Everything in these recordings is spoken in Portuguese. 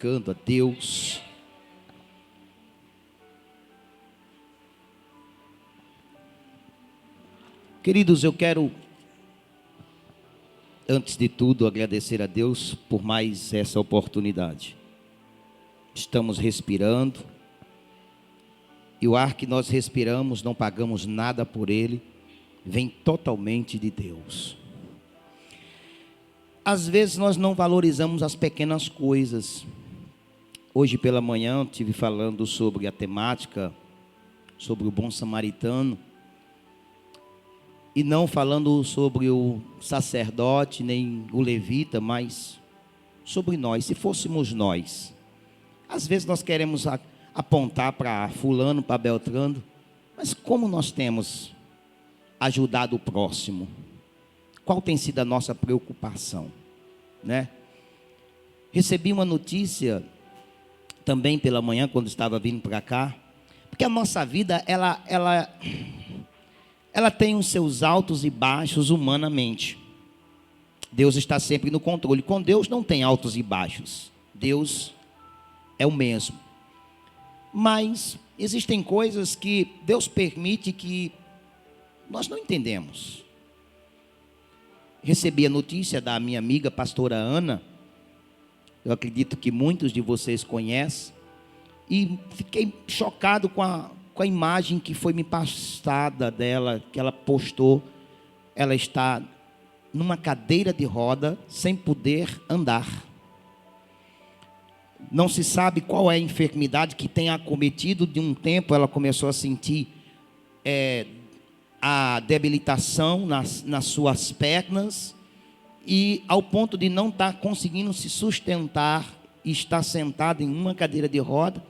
glorificando a Deus. Queridos, eu quero, antes de tudo, agradecer a Deus por mais essa oportunidade. Estamos respirando, e o ar que nós respiramos, não pagamos nada por ele, vem totalmente de Deus. Às vezes nós não valorizamos as pequenas coisas. Hoje pela manhã eu estive falando sobre a temática, sobre o bom samaritano, e não falando sobre o sacerdote, nem o levita, mas sobre nós, se fôssemos nós. Às vezes nós queremos apontar para fulano, para Beltrano, mas como nós temos ajudado o próximo? Qual tem sido a nossa preocupação, né? Recebi uma notícia também pela manhã, quando estava vindo para cá, porque a nossa vida, ela tem os seus altos e baixos humanamente. Deus está sempre no controle. Com Deus não tem altos e baixos. Deus é o mesmo. Mas existem coisas que Deus permite que nós não entendemos. Recebi a notícia da minha amiga pastora Ana. Eu acredito que muitos de vocês conhecem. E fiquei chocado com a imagem que foi me passada dela, que ela postou. Ela está numa cadeira de roda, sem poder andar. Não se sabe qual é a enfermidade que tem acometido. De um tempo ela começou a sentir a debilitação nas suas pernas, e ao ponto de não estar conseguindo se sustentar, e estar sentada em uma cadeira de roda,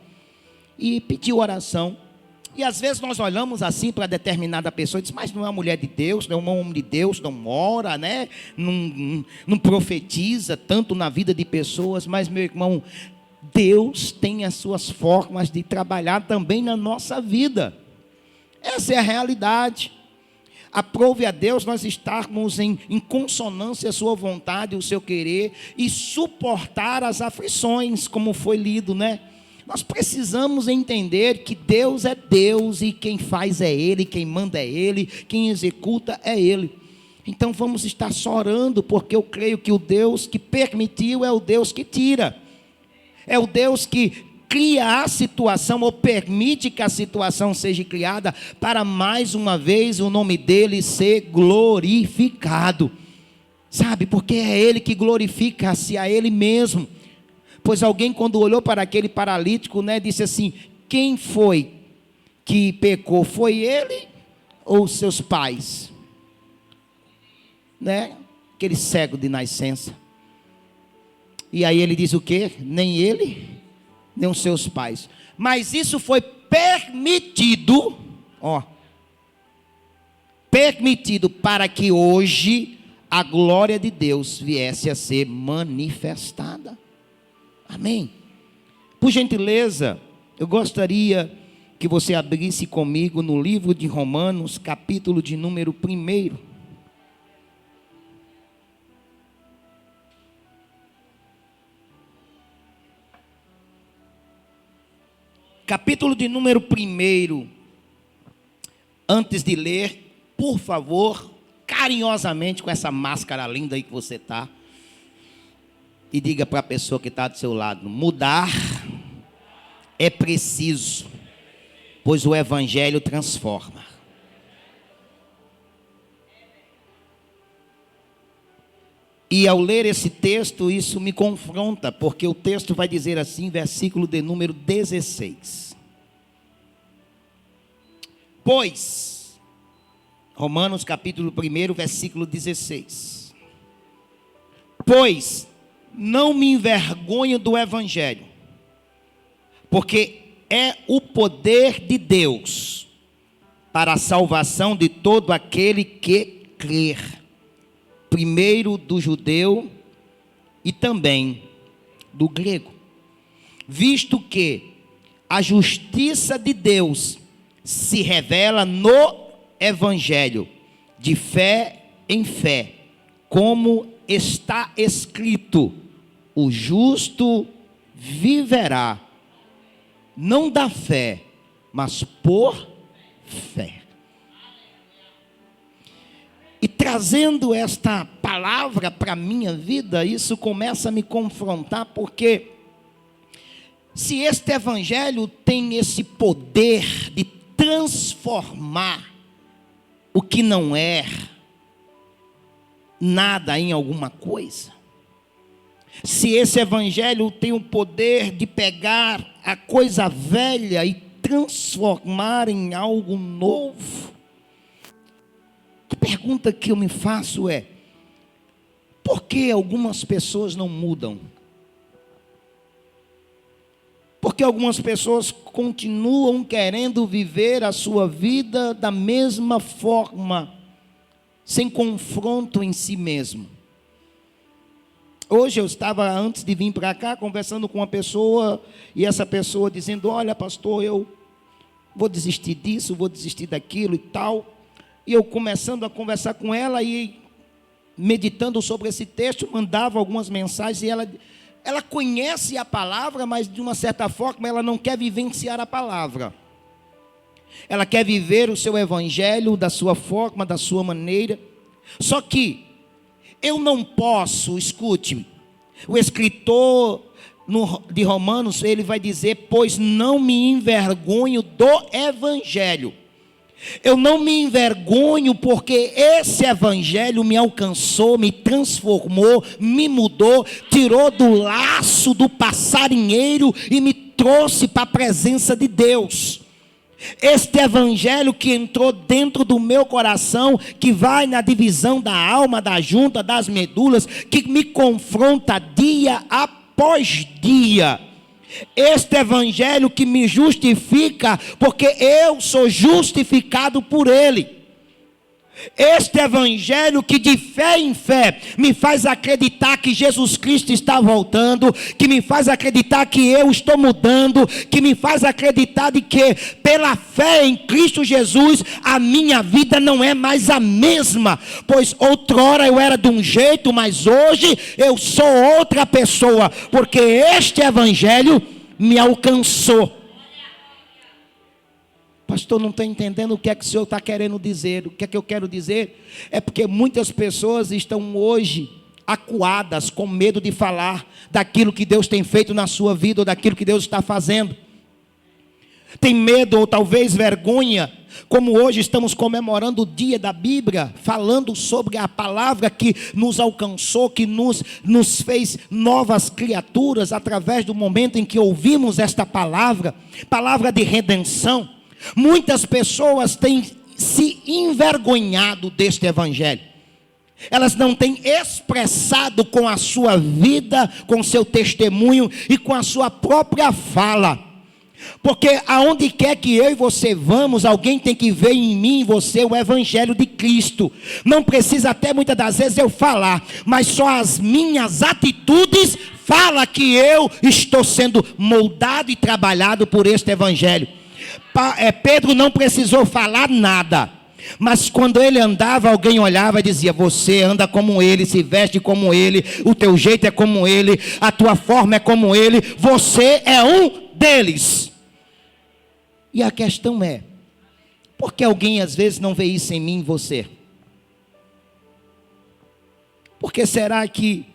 e pediu oração. E às vezes nós olhamos assim para determinada pessoa e diz, mas não é uma mulher de Deus, não é um homem de Deus, não ora, né? Não profetiza tanto na vida de pessoas. Mas, meu irmão, Deus tem as suas formas de trabalhar também na nossa vida. Essa é a realidade. Aprove a Deus nós estarmos em consonância à sua vontade, o seu querer, e suportar as aflições, como foi lido, né? Nós precisamos entender que Deus é Deus, e quem faz é Ele, quem manda é Ele, quem executa é Ele. Então vamos estar só orando, porque eu creio que o Deus que permitiu é o Deus que tira. É o Deus que cria a situação, ou permite que a situação seja criada, para mais uma vez o nome dele ser glorificado. Sabe, porque é Ele que glorifica-se a Ele mesmo. Pois alguém, quando olhou para aquele paralítico, né, disse assim, quem foi que pecou? Foi ele ou seus pais? Né? Aquele cego de nascença. E aí ele diz o quê? Nem ele, nem os seus pais. Mas isso foi permitido, permitido para que hoje a glória de Deus viesse a ser manifestada. Amém? Por gentileza, eu gostaria que você abrisse comigo no livro de Romanos, capítulo de número 1. Capítulo de número 1. Antes de ler, por favor, carinhosamente, com essa máscara linda aí que você está, e diga para a pessoa que está do seu lado, mudar é preciso, pois o Evangelho transforma. E ao ler esse texto, isso me confronta, porque o texto vai dizer assim, versículo de número 16. Pois, Romanos capítulo 1, versículo 16. Pois, não me envergonho do Evangelho, porque é o poder de Deus para a salvação de todo aquele que crer, primeiro do judeu e também do grego, visto que a justiça de Deus se revela no Evangelho, de fé em fé, como está escrito: o justo viverá, não da fé, mas por fé. E trazendo esta palavra para a minha vida, isso começa a me confrontar, porque se este evangelho tem esse poder de transformar o que não é nada em alguma coisa, se esse evangelho tem o poder de pegar a coisa velha e transformar em algo novo, a pergunta que eu me faço é: por que algumas pessoas não mudam? Por que algumas pessoas continuam querendo viver a sua vida da mesma forma, sem confronto em si mesmo? Hoje eu estava, antes de vir para cá, conversando com uma pessoa, e essa pessoa dizendo: olha, pastor, eu vou desistir disso, vou desistir daquilo e tal. E eu começando a conversar com ela e meditando sobre esse texto, mandava algumas mensagens, e ela conhece a palavra, mas de uma certa forma ela não quer vivenciar a palavra. Ela quer viver o seu evangelho da sua forma, da sua maneira. Só que eu não posso, escute, o escritor de Romanos, ele vai dizer: pois não me envergonho do evangelho. Eu não me envergonho, porque esse evangelho me alcançou, me transformou, me mudou, tirou do laço do passarinheiro e me trouxe para a presença de Deus. Este evangelho que entrou dentro do meu coração, que vai na divisão da alma, da junta, das medulas, que me confronta dia após dia. Este evangelho que me justifica, porque eu sou justificado por ele. Este evangelho que de fé em fé me faz acreditar que Jesus Cristo está voltando, que me faz acreditar que eu estou mudando, que me faz acreditar de que pela fé em Cristo Jesus a minha vida não é mais a mesma, pois outrora eu era de um jeito, mas hoje eu sou outra pessoa, porque este evangelho me alcançou. Pastor, não estou entendendo o que é que o senhor está querendo dizer. O que é que eu quero dizer? É porque muitas pessoas estão hoje acuadas, com medo de falar daquilo que Deus tem feito na sua vida, ou daquilo que Deus está fazendo. Tem medo, ou talvez vergonha, como hoje estamos comemorando o dia da Bíblia, falando sobre a palavra que nos alcançou, que nos fez novas criaturas, através do momento em que ouvimos esta palavra de redenção. Muitas pessoas têm se envergonhado deste evangelho. Elas não têm expressado com a sua vida, com seu testemunho e com a sua própria fala. Porque aonde quer que eu e você vamos, alguém tem que ver em mim e você o evangelho de Cristo. Não precisa até muitas das vezes eu falar, mas só as minhas atitudes falam que eu estou sendo moldado e trabalhado por este evangelho. Pedro não precisou falar nada, mas quando ele andava, alguém olhava e dizia: você anda como ele, se veste como ele, o teu jeito é como ele, a tua forma é como ele, você é um deles. E a questão é: por que alguém às vezes não vê isso em mim e você? Por que será que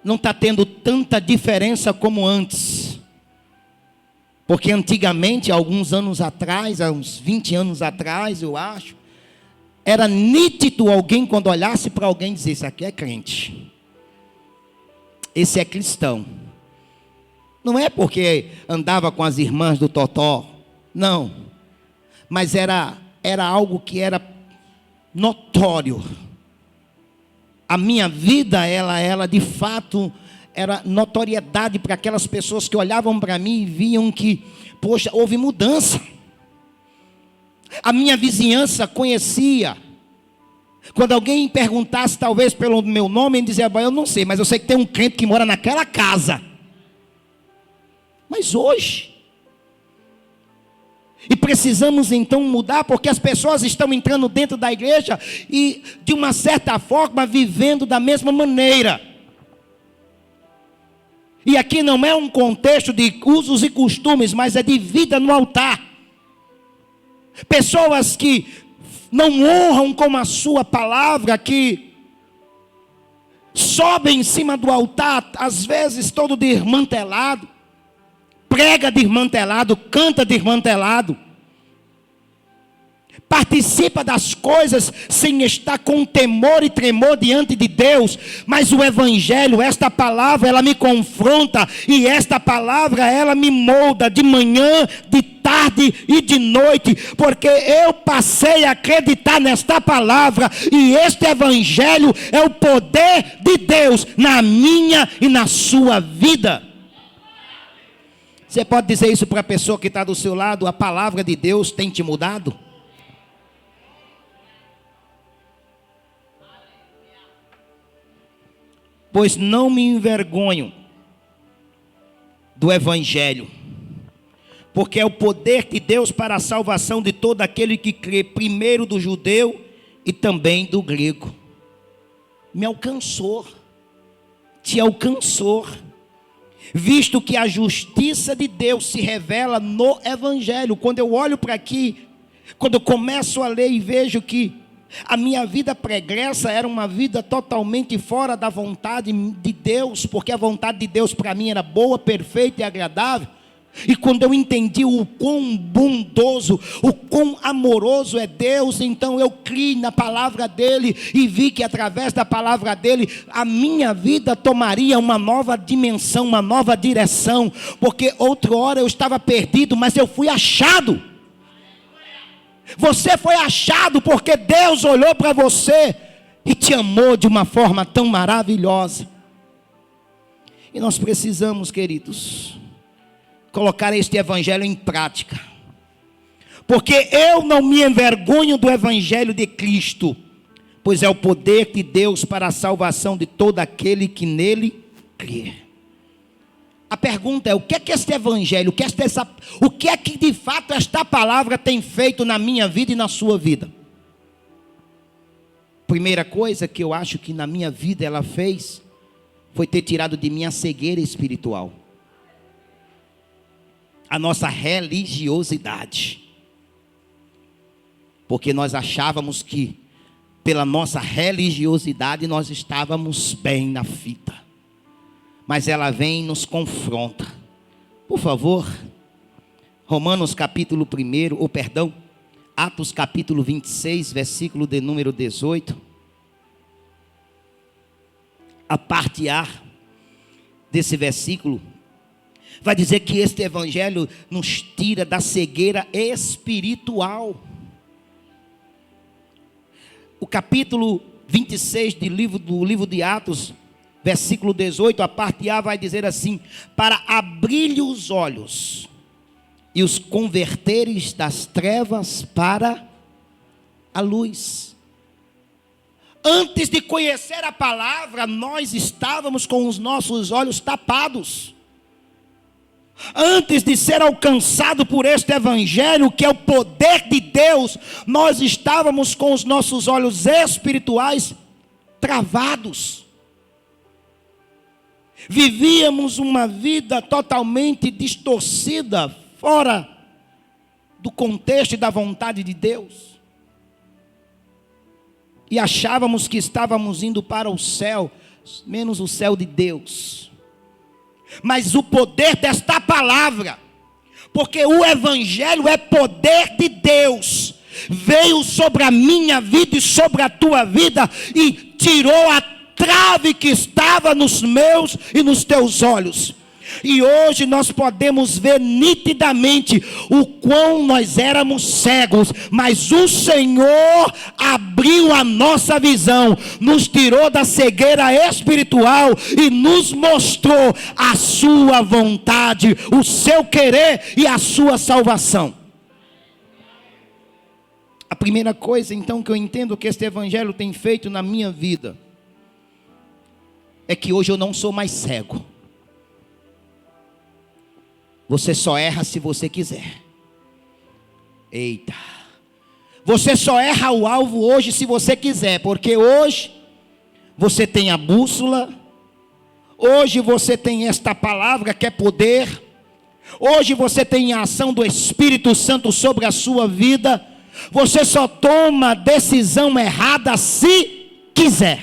não está tendo tanta diferença como antes? Porque antigamente, alguns anos atrás, há uns 20 anos atrás, eu acho, era nítido alguém, quando olhasse para alguém, dizer: esse aqui é crente, esse é cristão. Não é porque andava com as irmãs do Totó, não, mas era algo que era notório. A minha vida, ela de fato era notoriedade para aquelas pessoas que olhavam para mim e viam que, poxa, houve mudança. A minha vizinhança conhecia. Quando alguém perguntasse talvez pelo meu nome, ele dizia: eu não sei, mas eu sei que tem um crente que mora naquela casa. Mas hoje, e precisamos então mudar, porque as pessoas estão entrando dentro da igreja e de uma certa forma vivendo da mesma maneira. E aqui não é um contexto de usos e costumes, mas é de vida no altar. Pessoas que não honram com a sua palavra, que sobem em cima do altar, às vezes todo desmantelado, prega desmantelado, canta desmantelado, participa das coisas sem estar com temor e tremor diante de Deus. Mas o Evangelho, esta palavra, ela me confronta, e esta palavra, ela me molda de manhã, de tarde e de noite, porque eu passei a acreditar nesta palavra, e este Evangelho é o poder de Deus na minha e na sua vida. Você pode dizer isso para a pessoa que está do seu lado: a palavra de Deus tem te mudado? Pois não me envergonho do Evangelho, porque é o poder de Deus para a salvação de todo aquele que crê, primeiro do judeu e também do grego. Me alcançou, te alcançou, visto que a justiça de Deus se revela no Evangelho. Quando eu olho para aqui, quando eu começo a ler e vejo que a minha vida pregressa era uma vida totalmente fora da vontade de Deus, porque a vontade de Deus para mim era boa, perfeita e agradável. E quando eu entendi o quão bondoso, o quão amoroso é Deus, então eu criei na palavra dele e vi que através da palavra dele a minha vida tomaria uma nova dimensão, uma nova direção, porque outrora eu estava perdido, mas eu fui achado. Você foi achado porque Deus olhou para você e te amou de uma forma tão maravilhosa. E nós precisamos, queridos, colocar este Evangelho em prática, porque eu não me envergonho do Evangelho de Cristo, pois é o poder de Deus para a salvação de todo aquele que nele crê. A pergunta é: o que é que este Evangelho, o que é que de fato esta palavra tem feito na minha vida e na sua vida? Primeira coisa que eu acho que na minha vida ela fez, foi ter tirado de mim a cegueira espiritual, a nossa religiosidade, porque nós achávamos que pela nossa religiosidade nós estávamos bem na fita. Mas ela vem e nos confronta. Por favor, Romanos capítulo 1, Atos capítulo 26, versículo de número 18. A parte A desse versículo vai dizer que este Evangelho nos tira da cegueira espiritual. O capítulo 26 do livro de Atos, versículo 18, a parte A vai dizer assim: para abrir-lhe os olhos e os converteres das trevas para a luz. Antes de conhecer a palavra, nós estávamos com os nossos olhos tapados. Antes de ser alcançado por este Evangelho, que é o poder de Deus, nós estávamos com os nossos olhos espirituais travados. Vivíamos uma vida totalmente distorcida, fora do contexto e da vontade de Deus. E achávamos que estávamos indo para o céu, menos o céu de Deus. Mas o poder desta palavra, porque o Evangelho é poder de Deus, veio sobre a minha vida e sobre a tua vida e tirou a trave que estava nos meus e nos teus olhos. E hoje nós podemos ver nitidamente o quão nós éramos cegos, mas o Senhor abriu a nossa visão, nos tirou da cegueira espiritual e nos mostrou a sua vontade, o seu querer e a sua salvação. A primeira coisa então que eu entendo que este Evangelho tem feito na minha vida é que hoje eu não sou mais cego. Você só erra se você quiser. Eita. Você só erra o alvo hoje se você quiser, porque hoje você tem a bússola, Hoje você tem esta palavra que é poder. Hoje você tem a ação do Espírito Santo sobre a sua vida. Você só toma decisão errada se quiser.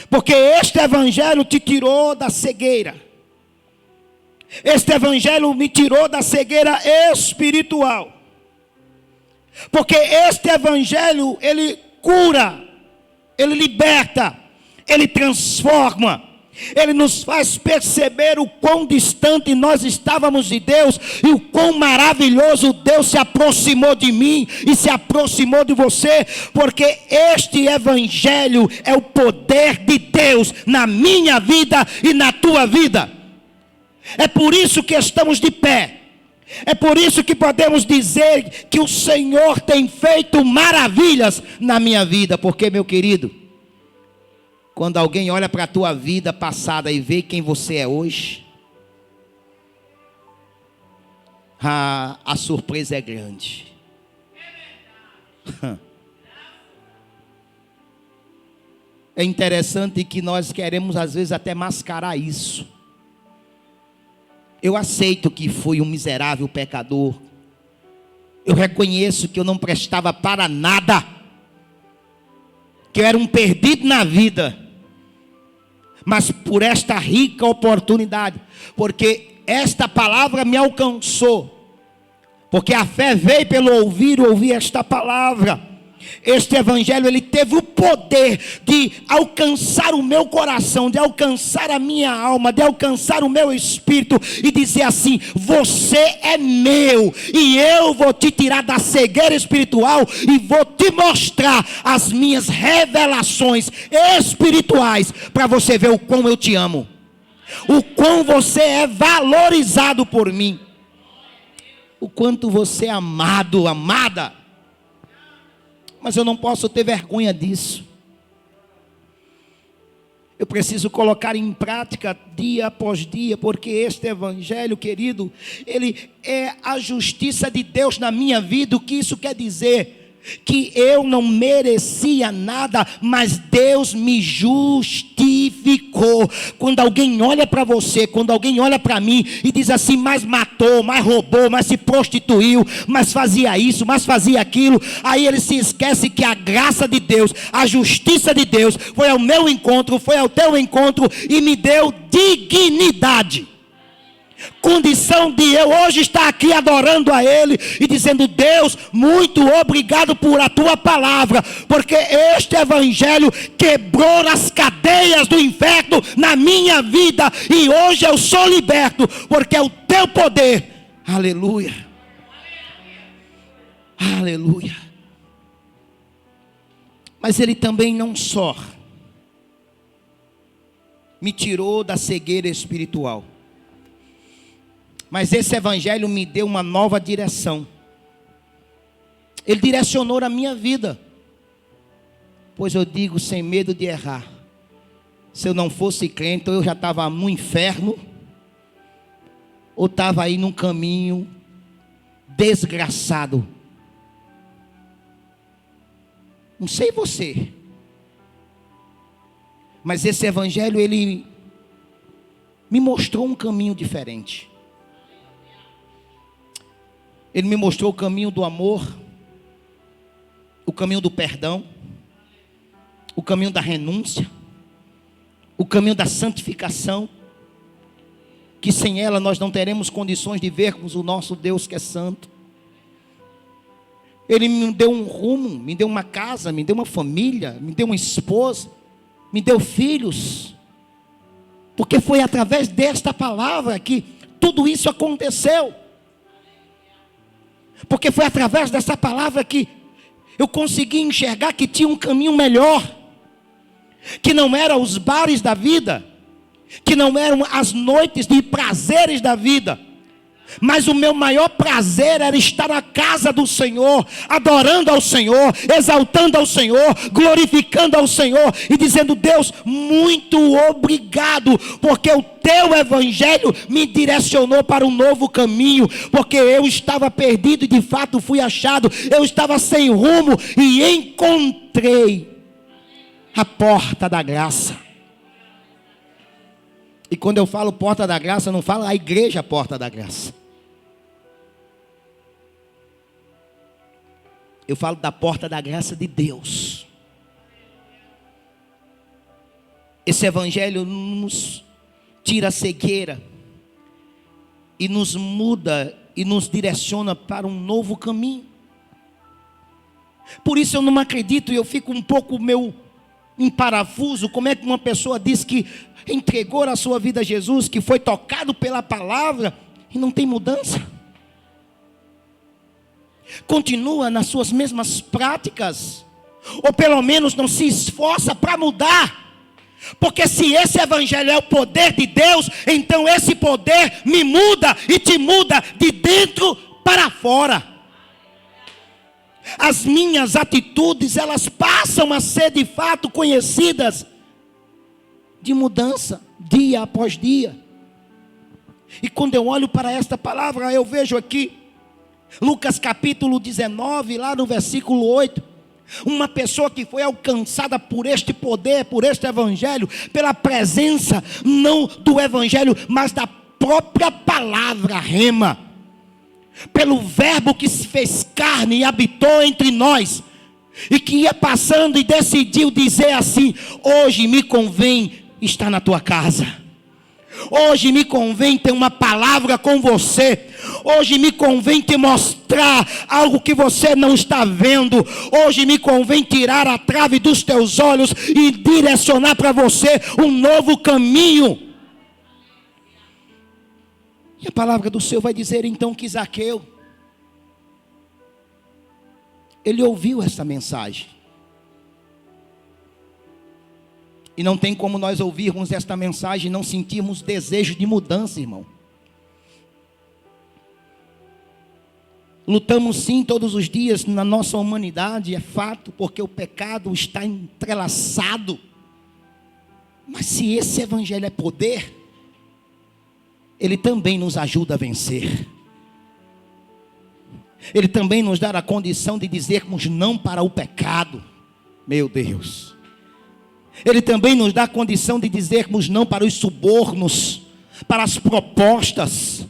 Porque este evangelho te tirou da cegueira. Este evangelho me tirou da cegueira espiritual. Porque este evangelho, ele cura, ele liberta, ele transforma. Ele nos faz perceber o quão distante nós estávamos de Deus e o quão maravilhoso Deus se aproximou de mim e se aproximou de você, porque este evangelho é o poder de Deus na minha vida e na tua vida. É por isso que estamos de pé. É por isso que podemos dizer que o Senhor tem feito maravilhas na minha vida, porque, meu querido, quando alguém olha para a tua vida passada e vê quem você é hoje, a surpresa é grande. É interessante que nós queremos às vezes até mascarar isso. Eu aceito que fui um miserável pecador. Eu reconheço que eu não prestava para nada, que eu era um perdido na vida. Mas por esta rica oportunidade, porque esta palavra me alcançou, porque a fé veio pelo ouvir esta palavra. Este evangelho, ele teve o poder de alcançar o meu coração, de alcançar a minha alma, de alcançar o meu espírito e dizer assim: você é meu e eu vou te tirar da cegueira espiritual e vou te mostrar as minhas revelações espirituais para você ver o quão eu te amo, o quão você é valorizado por mim, o quanto você é amado, amada. Mas eu não posso ter vergonha disso. Eu preciso colocar em prática dia após dia, porque este evangelho, querido, ele é a justiça de Deus na minha vida. O que isso quer dizer? Que eu não merecia nada, mas Deus me justificou. Quando alguém olha para você, quando alguém olha para mim e diz assim: mas matou, mas roubou, mas se prostituiu, mas fazia isso, mas fazia aquilo, aí ele se esquece que a graça de Deus, a justiça de Deus foi ao meu encontro, foi ao teu encontro e me deu dignidade, condição de eu hoje estar aqui adorando a Ele e dizendo: Deus, muito obrigado por a tua palavra, porque este evangelho quebrou as cadeias do inferno na minha vida e hoje eu sou liberto, porque é o teu poder. Aleluia, aleluia. Mas Ele também não só me tirou da cegueira espiritual, mas esse evangelho me deu uma nova direção. Ele direcionou a minha vida. Pois eu digo sem medo de errar: se eu não fosse crente, eu já estava no inferno, ou estava aí num caminho desgraçado. Não sei você, mas esse evangelho, ele me mostrou um caminho diferente. Ele me mostrou o caminho do amor, o caminho do perdão, o caminho da renúncia, o caminho da santificação, que sem ela nós não teremos condições de vermos o nosso Deus que é santo. Ele me deu um rumo, me deu uma casa, me deu uma família, me deu uma esposa, me deu filhos, porque foi através desta palavra que tudo isso aconteceu. Porque foi através dessa palavra que eu consegui enxergar que tinha um caminho melhor, que não eram os bares da vida, que não eram as noites de prazeres da vida, mas o meu maior prazer era estar na casa do Senhor, adorando ao Senhor, exaltando ao Senhor, glorificando ao Senhor e dizendo: Deus, muito obrigado, porque o teu evangelho me direcionou para um novo caminho, porque eu estava perdido e de fato fui achado, eu estava sem rumo e encontrei a porta da graça. E quando eu falo porta da graça, eu não falo a igreja porta da graça. Eu falo da porta da graça de Deus. Esse evangelho nos tira a cegueira e nos muda e nos direciona para um novo caminho. Por isso eu não acredito e eu fico um pouco em parafuso. Como é que uma pessoa diz que entregou a sua vida a Jesus, que foi tocado pela palavra e não tem mudança? Continua nas suas mesmas práticas, ou pelo menos não se esforça para mudar. Porque se esse evangelho é o poder de Deus, então esse poder me muda e te muda de dentro para fora. As minhas atitudes, elas passam a ser de fato conhecidas de mudança, dia após dia. E quando eu olho para esta palavra, eu vejo aqui Lucas capítulo 19, lá no versículo 8, uma pessoa que foi alcançada por este poder, por este evangelho, pela presença, não do evangelho, mas da própria palavra rema, pelo verbo que se fez carne e habitou entre nós, e que ia passando e decidiu dizer assim: hoje me convém estar na tua casa. Hoje me convém ter uma palavra com você. Hoje me convém te mostrar algo que você não está vendo. Hoje me convém tirar a trave dos teus olhos e direcionar para você um novo caminho. E a palavra do Senhor vai dizer então que Zaqueu, ele ouviu essa mensagem. E não tem como nós ouvirmos esta mensagem e não sentirmos desejo de mudança, irmão. Lutamos sim todos os dias na nossa humanidade, é fato, porque o pecado está entrelaçado. Mas se esse evangelho é poder, ele também nos ajuda a vencer. Ele também nos dá a condição de dizermos não para o pecado. Meu Deus. Ele também nos dá a condição de dizermos não para os subornos, para as propostas.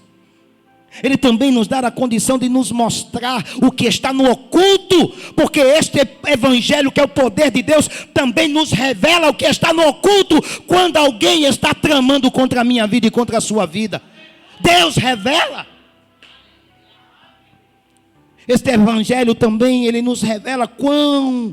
Ele também nos dá a condição de nos mostrar o que está no oculto, porque este evangelho, que é o poder de Deus, também nos revela o que está no oculto, quando alguém está tramando contra a minha vida e contra a sua vida. Deus revela. Este evangelho também, ele nos revela quão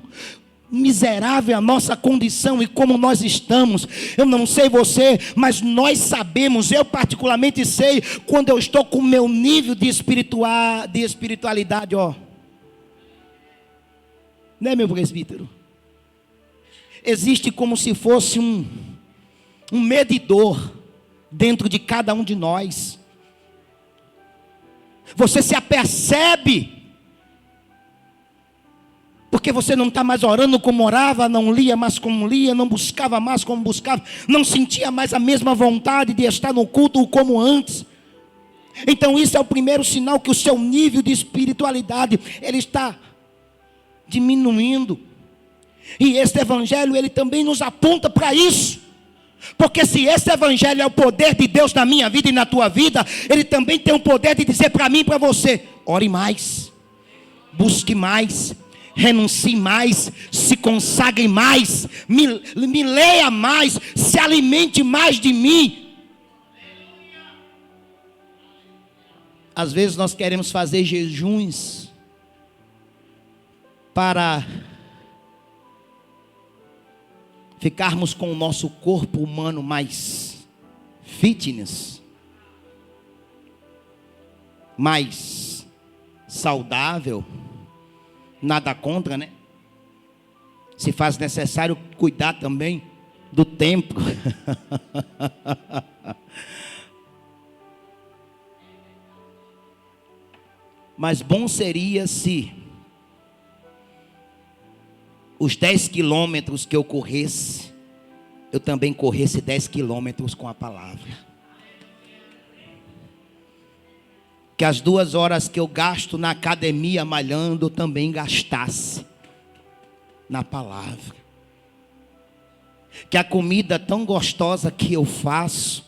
miserável a nossa condição e como nós estamos. Eu não sei você, mas nós sabemos, eu particularmente sei, quando eu estou com o meu nível de espiritualidade, né, meu presbítero? Existe como se fosse um medidor dentro de cada um de nós. Você se apercebe, porque você não está mais orando como orava, não lia mais como lia, não buscava mais como buscava, não sentia mais a mesma vontade de estar no culto como antes. Então isso é o primeiro sinal que o seu nível de espiritualidade, ele está diminuindo. E este evangelho, ele também nos aponta para isso. Porque se esse evangelho é o poder de Deus na minha vida e na tua vida, ele também tem o poder de dizer para mim e para você: ore mais, busque mais, renuncie mais, se consagre mais, me leia mais, se alimente mais de mim. Às vezes nós queremos fazer jejuns para ficarmos com o nosso corpo humano mais fitness, mais saudável. Nada contra, né? Se faz necessário cuidar também do templo. Mas bom seria se os 10 quilômetros que eu corresse, eu também corresse 10 quilômetros com a palavra. Que as 2 horas que eu gasto na academia malhando, eu também gastasse na palavra. Que a comida tão gostosa que eu faço,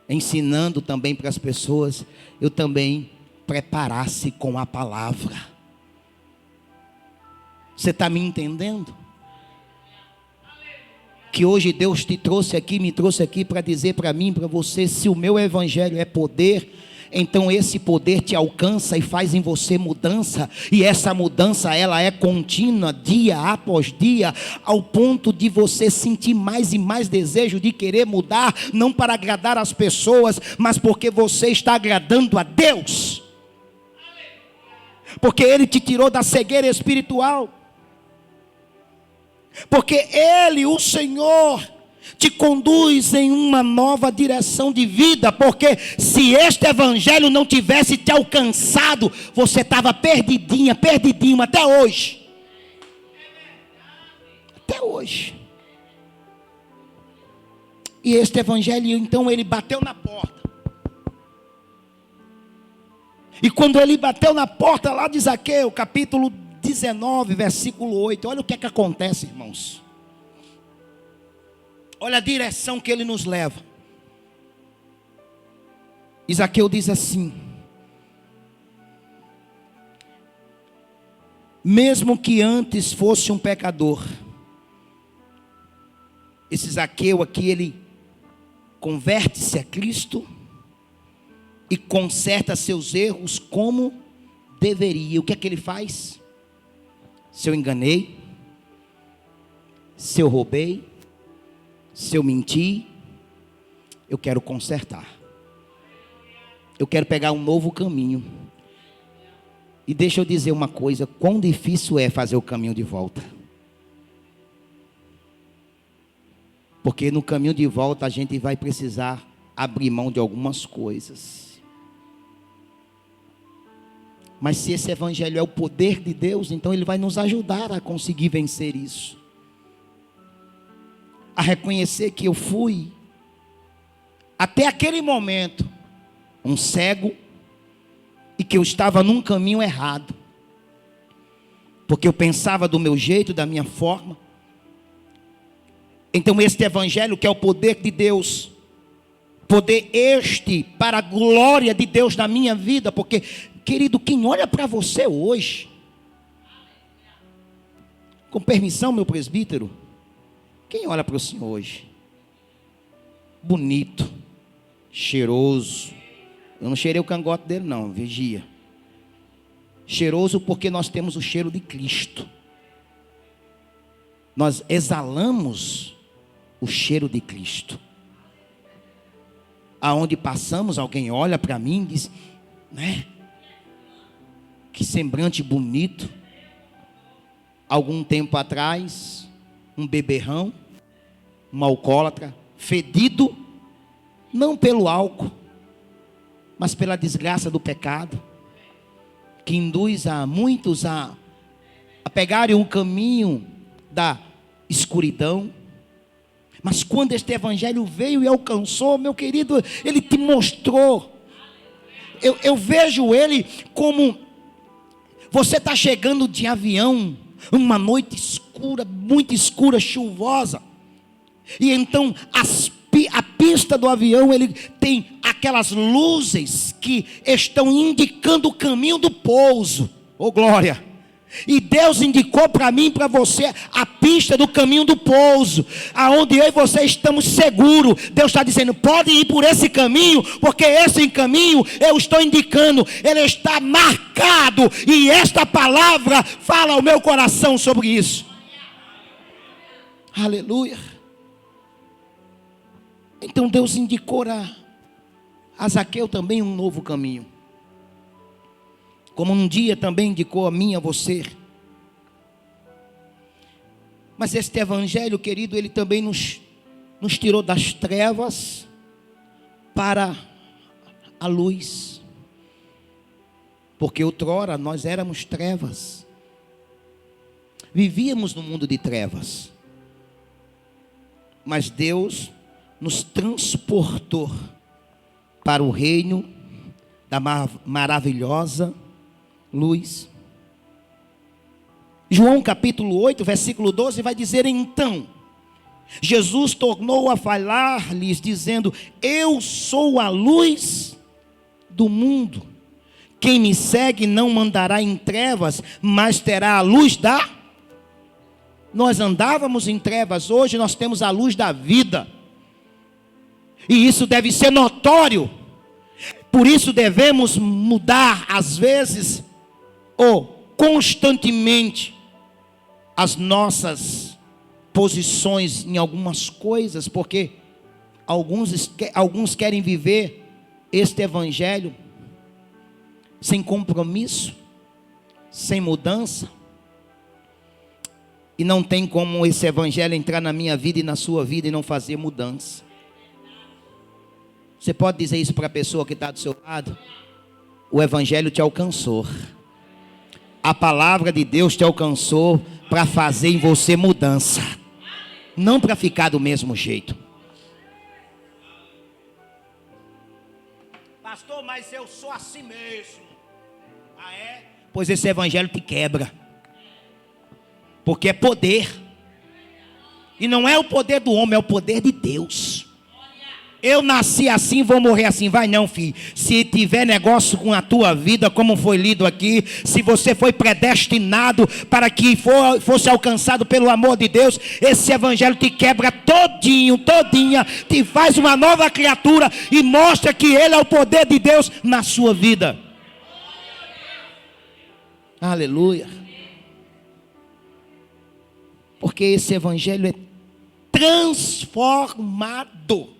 ensinando também para as pessoas, eu também preparasse com a palavra. Você está me entendendo? Que hoje Deus te trouxe aqui, me trouxe aqui para dizer para mim, para você, se o meu evangelho é poder, então esse poder te alcança e faz em você mudança, e essa mudança ela é contínua, dia após dia, ao ponto de você sentir mais e mais desejo de querer mudar, não para agradar as pessoas, mas porque você está agradando a Deus, porque Ele te tirou da cegueira espiritual, porque Ele, o Senhor, te conduz em uma nova direção de vida. Porque se este evangelho não tivesse te alcançado, você estava perdidinha, perdidinho até hoje. Até hoje. E este evangelho, então, ele bateu na porta. E quando ele bateu na porta lá de Zaqueu, capítulo 19, versículo 8, olha o que é que acontece, irmãos. Olha a direção que ele nos leva. Zaqueu diz assim: mesmo que antes fosse um pecador. Esse Zaqueu aqui, ele converte-se a Cristo e conserta seus erros como deveria. O que é que ele faz? Se eu enganei, se eu roubei, se eu menti, eu quero consertar. Eu quero pegar um novo caminho. E deixa eu dizer uma coisa: quão difícil é fazer o caminho de volta. Porque no caminho de volta a gente vai precisar abrir mão de algumas coisas. Mas se esse evangelho é o poder de Deus, então ele vai nos ajudar a conseguir vencer isso. A reconhecer que eu fui, até aquele momento, um cego, e que eu estava num caminho errado, porque eu pensava do meu jeito, da minha forma. Então este evangelho, que é o poder de Deus, poder este para a glória de Deus na minha vida, porque, querido, quem olha para você hoje, com permissão, meu presbítero, quem olha para o senhor hoje? Bonito, cheiroso. Eu não cheirei o cangote dele não, vigia. Cheiroso porque nós temos o cheiro de Cristo. Nós exalamos o cheiro de Cristo. Aonde passamos, alguém olha para mim e diz, né? Que semblante bonito. Algum tempo atrás, um beberrão, um alcoólatra, fedido, não pelo álcool, mas pela desgraça do pecado, que induz a muitos a pegarem um caminho da escuridão. Mas quando este evangelho veio e alcançou, meu querido, ele te mostrou. Eu vejo ele como você está chegando de avião, uma noite escura, muito escura, chuvosa, e então a pista do avião, ele tem aquelas luzes que estão indicando o caminho do pouso. Oh glória! E Deus indicou para mim e para você a pista do caminho do pouso, aonde eu e você estamos seguros. Deus está dizendo, pode ir por esse caminho, porque esse caminho eu estou indicando, ele está marcado, e esta palavra fala ao meu coração sobre isso. Aleluia. Então Deus indicou a Zaqueu também um novo caminho, como um dia também indicou a mim e a você. Mas este evangelho, querido, ele também nos tirou das trevas para a luz. Porque outrora nós éramos trevas, vivíamos no mundo de trevas, mas Deus nos transportou para o reino da maravilhosa luz. João capítulo 8, versículo 12 vai dizer, então, Jesus tornou a falar-lhes, dizendo: eu sou a luz do mundo. Quem me segue não andará em trevas, mas terá a luz da... Nós andávamos em trevas, hoje nós temos a luz da vida. E isso deve ser notório. Por isso devemos mudar, às vezes, ou constantemente, as nossas posições em algumas coisas, porque alguns querem viver este evangelho sem compromisso, sem mudança, e não tem como esse evangelho entrar na minha vida e na sua vida e não fazer mudança. Você pode dizer isso para a pessoa que está do seu lado? O evangelho te alcançou. A palavra de Deus te alcançou para fazer em você mudança, não para ficar do mesmo jeito. Pastor, mas eu sou assim mesmo. Ah, é? Pois esse evangelho te quebra. Porque é poder. E não é o poder do homem, é o poder de Deus. Eu nasci assim, vou morrer assim. Vai não, filho. Se tiver negócio com a tua vida, como foi lido aqui, se você foi predestinado para que fosse alcançado pelo amor de Deus, esse evangelho te quebra todinha, te faz uma nova criatura e mostra que ele é o poder de Deus na sua vida. Aleluia. Porque esse evangelho é transformado.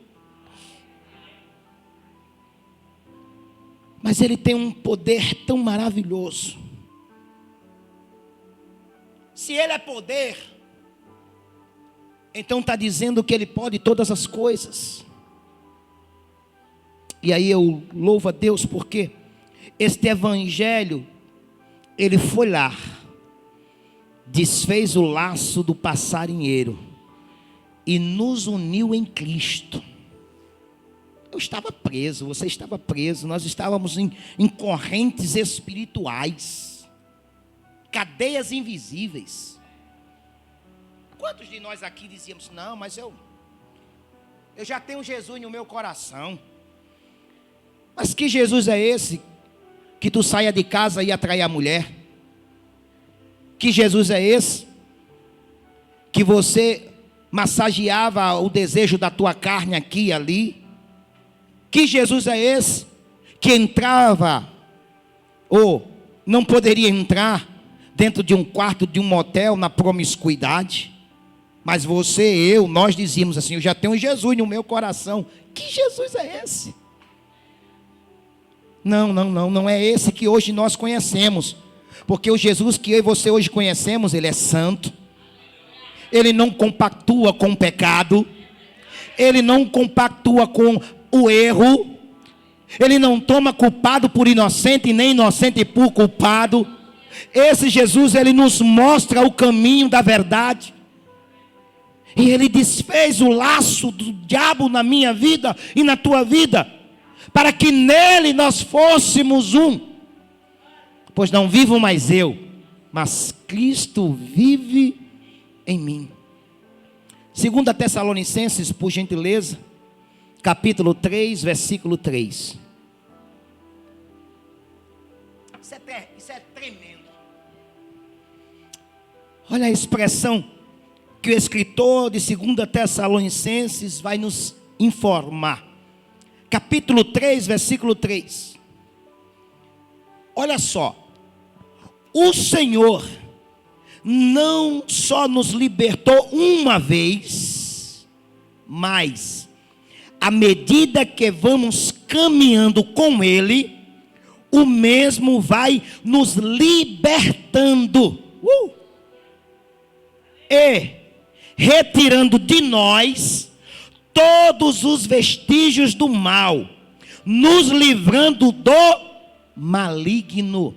Mas ele tem um poder tão maravilhoso. Se ele é poder, então está dizendo que ele pode todas as coisas. E aí eu louvo a Deus porque este evangelho, ele foi lá, desfez o laço do passarinheiro e nos uniu em Cristo. Eu estava preso, você estava preso, nós estávamos em correntes espirituais, cadeias invisíveis. Quantos de nós aqui dizíamos: não, mas eu já tenho Jesus no meu coração. Mas que Jesus é esse que tu saia de casa e atraia a mulher? Que Jesus é esse que você massageava o desejo da tua carne aqui e ali? Que Jesus é esse que entrava ou não poderia entrar dentro de um quarto de um motel na promiscuidade? Mas você, nós dizíamos assim: eu já tenho Jesus no meu coração. Que Jesus é esse? Não é esse que hoje nós conhecemos. Porque o Jesus que eu e você hoje conhecemos, ele é santo. Ele não compactua com o pecado. Ele não compactua com o erro. Ele não toma culpado por inocente, nem inocente por culpado. Esse Jesus, ele nos mostra o caminho da verdade. E ele desfez o laço do diabo na minha vida e na tua vida, para que nele nós fôssemos um. Pois não vivo mais eu, mas Cristo vive em mim. 2 Tessalonicenses, por gentileza, capítulo 3, versículo 3. Isso é tremendo. Olha a expressão que o escritor de 2 Tessalonicenses vai nos informar. Capítulo 3, versículo 3. Olha só. O Senhor não só nos libertou uma vez, mas à medida que vamos caminhando com Ele, o mesmo vai nos libertando e retirando de nós todos os vestígios do mal, nos livrando do maligno.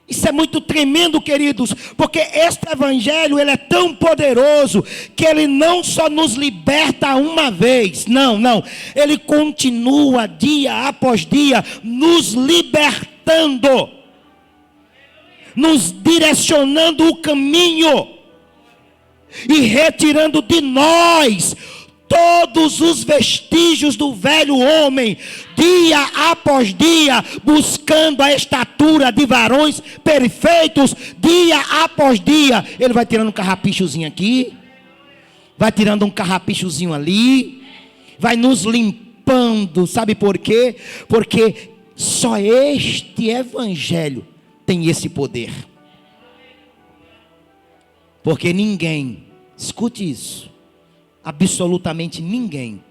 Isso é muito tremendo, queridos, porque este evangelho, ele é tão poderoso, que ele não só nos liberta uma vez, não, ele continua dia após dia, nos libertando, nos direcionando o caminho. e retirando de nós todos os vestígios do velho homem, dia após dia, buscando a estatura de varões perfeitos, dia após dia. Ele vai tirando um carrapichozinho aqui, vai tirando um carrapichozinho ali, vai nos limpando. Sabe por quê? Porque só este evangelho tem esse poder. Porque ninguém, escute isso, absolutamente ninguém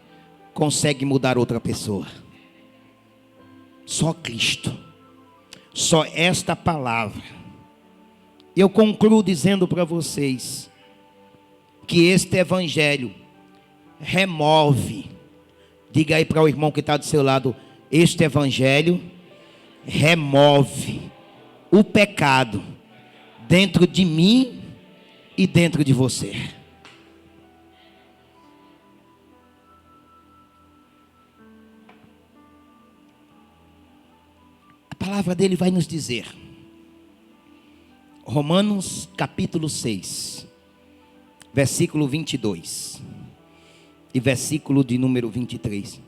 consegue mudar outra pessoa. Só Cristo. Só esta palavra. Eu concluo dizendo para vocês que este evangelho remove. Diga aí para o irmão que está do seu lado: este evangelho remove o pecado dentro de mim e dentro de você. A palavra dele vai nos dizer, Romanos capítulo 6, versículo 22 e versículo de número 23.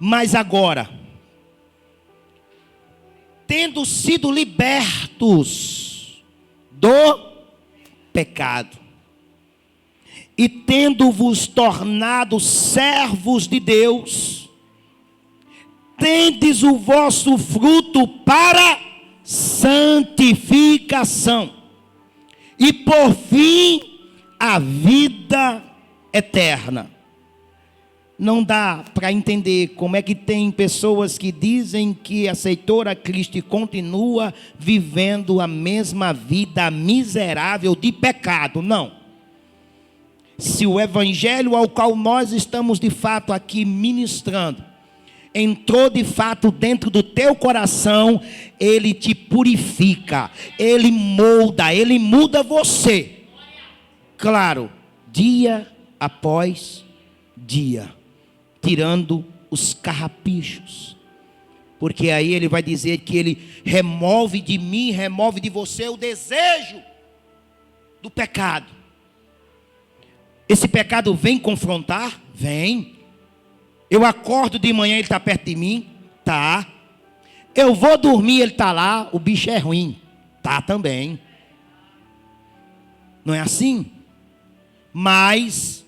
Mas agora, tendo sido libertos do pecado e tendo-vos tornado servos de Deus, tendes o vosso fruto para santificação e por fim a vida eterna. Não dá para entender como é que tem pessoas que dizem que aceitou a Cristo e continua vivendo a mesma vida miserável de pecado. Não. Se o evangelho ao qual nós estamos de fato aqui ministrando entrou de fato dentro do teu coração, ele te purifica, ele molda, ele muda você. Claro, dia após dia, tirando os carrapichos, porque aí ele vai dizer que ele remove de mim, remove de você o desejo do pecado. Esse pecado vem confrontar? Vem. Eu acordo de manhã, ele está perto de mim? Tá. Eu vou dormir, ele está lá, o bicho é ruim? Tá também. Não é assim? Mas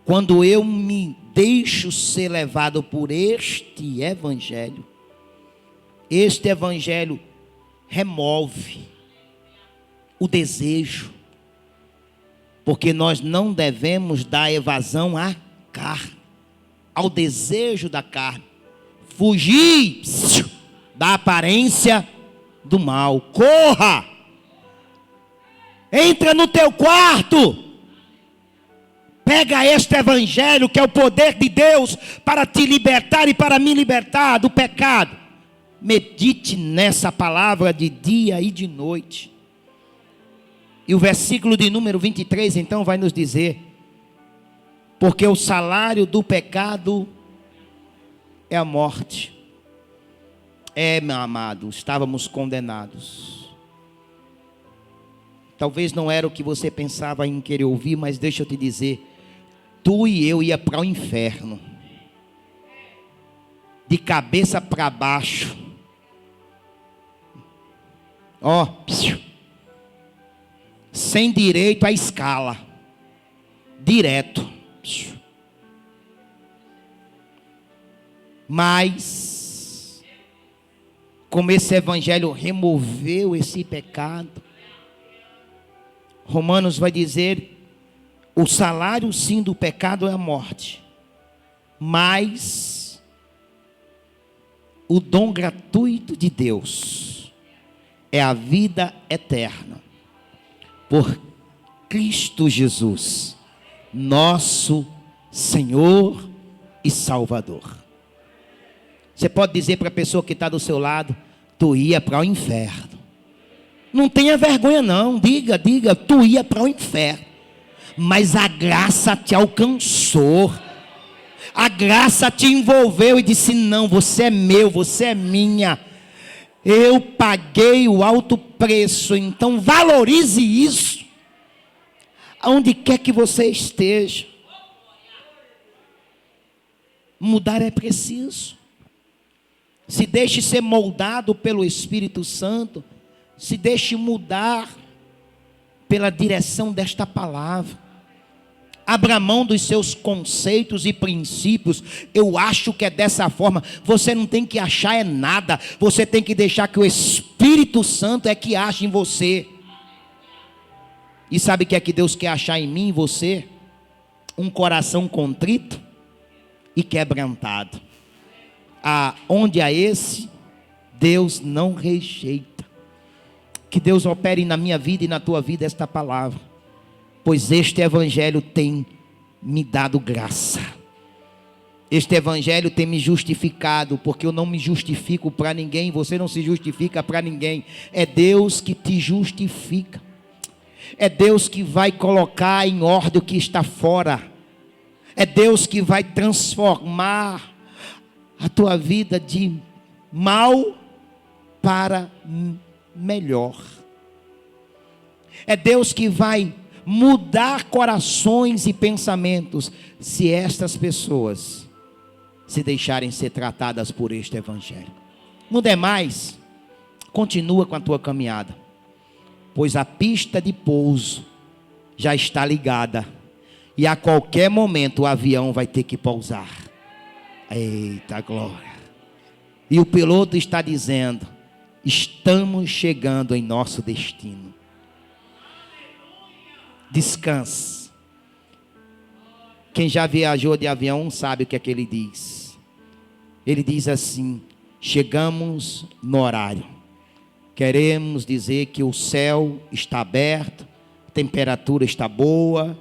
quando eu me deixo ser levado por este evangelho remove o desejo, porque nós não devemos dar evasão à carne, ao desejo da carne, fugir da aparência do mal. Corra, entra no teu quarto, pega este evangelho que é o poder de Deus para te libertar e para me libertar do pecado. Medite nessa palavra de dia e de noite. E o versículo de número 23 então vai nos dizer: porque o salário do pecado é a morte. Meu amado, estávamos condenados. Talvez não era o que você pensava em querer ouvir, mas deixa eu te dizer, tu e eu ia para o inferno, de cabeça para baixo, sem direito à escala, direto. Mas como esse evangelho removeu esse pecado, Romanos vai dizer: o salário sim do pecado é a morte, mas o dom gratuito de Deus é a vida eterna por Cristo Jesus, nosso Senhor e Salvador. Você pode dizer para a pessoa que está do seu lado: tu ia para o inferno. Não tenha vergonha não, diga, tu ia para o inferno, mas a graça te alcançou, a graça te envolveu e disse: não, você é meu, você é minha. Eu paguei o alto preço, então valorize isso, aonde quer que você esteja. Mudar é preciso. Se deixe ser moldado pelo Espírito Santo, se deixe mudar pela direção desta palavra. Abra mão dos seus conceitos e princípios. Eu acho que é dessa forma. Você não tem que achar é nada. Você tem que deixar que o Espírito Santo é que ache em você. E sabe o que é que Deus quer achar em mim e você? Um coração contrito e quebrantado. Onde há esse, Deus não rejeita. Que Deus opere na minha vida e na tua vida esta palavra. Pois este evangelho tem me dado graça. Este evangelho tem me justificado, porque eu não me justifico para ninguém, você não se justifica para ninguém. É Deus que te justifica. É Deus que vai colocar em ordem o que está fora. É Deus que vai transformar a tua vida de mal para melhor. É Deus que vai mudar corações e pensamentos, se estas pessoas se deixarem ser tratadas por este evangelho. No demais, continua com a tua caminhada, pois a pista de pouso já está ligada, e a qualquer momento o avião vai ter que pousar. Eita glória! E o piloto está dizendo: estamos chegando em nosso destino. Descanse. Quem já viajou de avião sabe o que é que ele diz. Ele diz assim: chegamos no horário. Queremos dizer que o céu está aberto, a temperatura está boa,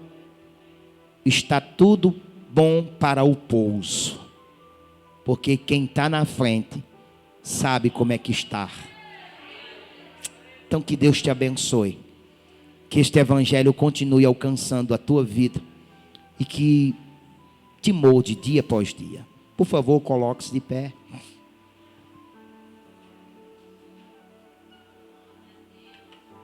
está tudo bom para o pouso. Porque quem está na frente sabe como é que está. Então que Deus te abençoe. Que este evangelho continue alcançando a tua vida e que te molde dia após dia. Por favor, coloque-se de pé.